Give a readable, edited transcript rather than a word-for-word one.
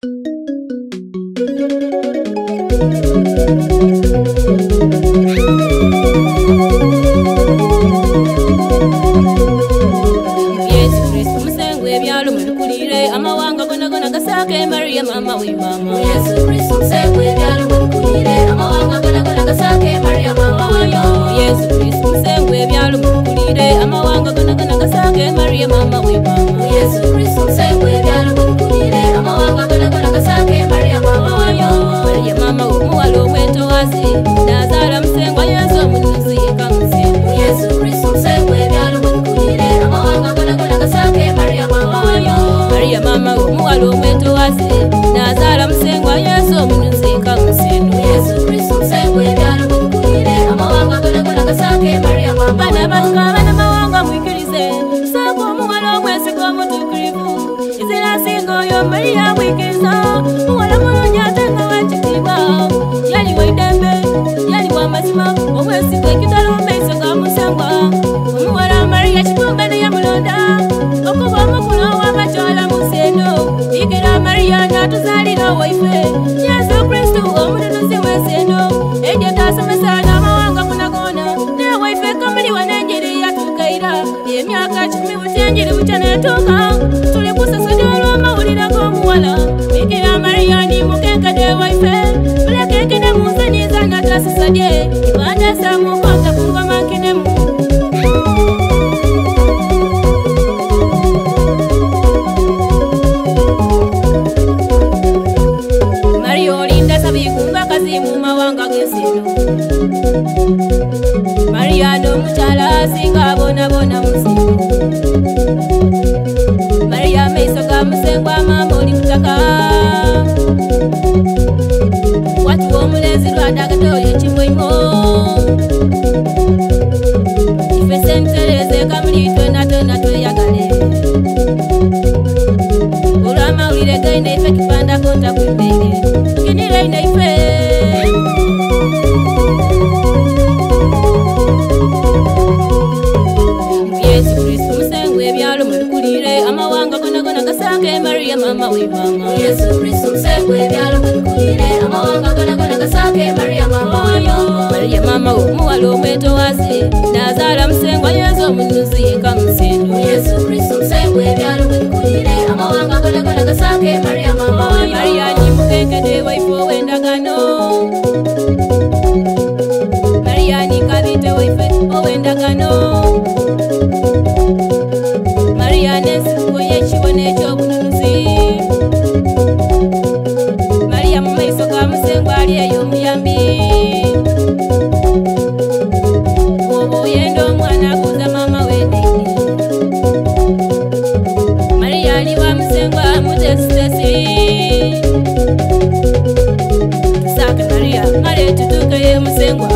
Maria mama we mama Yesu Kristo msengwe byalo mukulire amawanga gona gasake Maria mama we mama Yesu Kristo msengwe byalo mukulire amawanga gona gasake Maria mama we mama Yesu Kristo msengwe byalo mukulire amawanga gona gasake Maria mama we mama Maria mama umuwalo mweto wasi nazala msengwa Yesu munuzi kamsengwe Yesu Kristo msengwe byalo mukulire amawanga gona gasake Maria mama we mama Maria mama umuwalo mweto wasi nazala msengwa Yesu munuzika musenu Yesu Kristo msengwe byalo mukulire amawanga gona gasake Maria mama bana bakabana mawanga mwikirize sako muwalo mwese ko mutukirivu izira singo yo Maria mwikiriza muwala munya tenga wachitiba yali waidembe yali wa mazima omwesi kwekitalo maiso ga musengwa muwala Maria chikumba ya mulonda okuba mukulo wa machola museno ikira Maria natuzalira waife Yesu Kristo omununuzi weseno eje tasomesana mawanga kunagona ne waife kamili wanenjiri yatukaira emyaka 10 butenjiri buchanetuka tuli kusasudoro mawulira gomuwala ikira Maria ni mukeka de waife bulekeke ne muzanyiza natasusadye ibada samu kwata kuva makinemu Maria no muchala singa bona musimu Maria meisoka musengwa mamoli kutaka watu omulezi lwadaga toyo chimwimo ife sentereze kamulitwe nato yagale ulama ulire gaine ife kipanda konta kwembele kinire ina ife Maria mama we mama Yesu Kristo msengwe byalo mukulire amawanga gona gasake Maria mama we mama Maria mama umuwalo mweto wasi nazala msengwa Yesu munuzi kamsenu Yesu Kristo msengwe byalo mukulire amawanga gona gasake Maria mama we mama Maria ni mukeke de waifo wendagano Maria ni kabite waife owendagano Maria nesu koye chibone cho Maria mama isoka musengwa aliyo muyambi Bobo yendo mwana kuza mama wedini Maria ni wa musengwa mutesitesi Saka Maria mare tutuka ye musengwa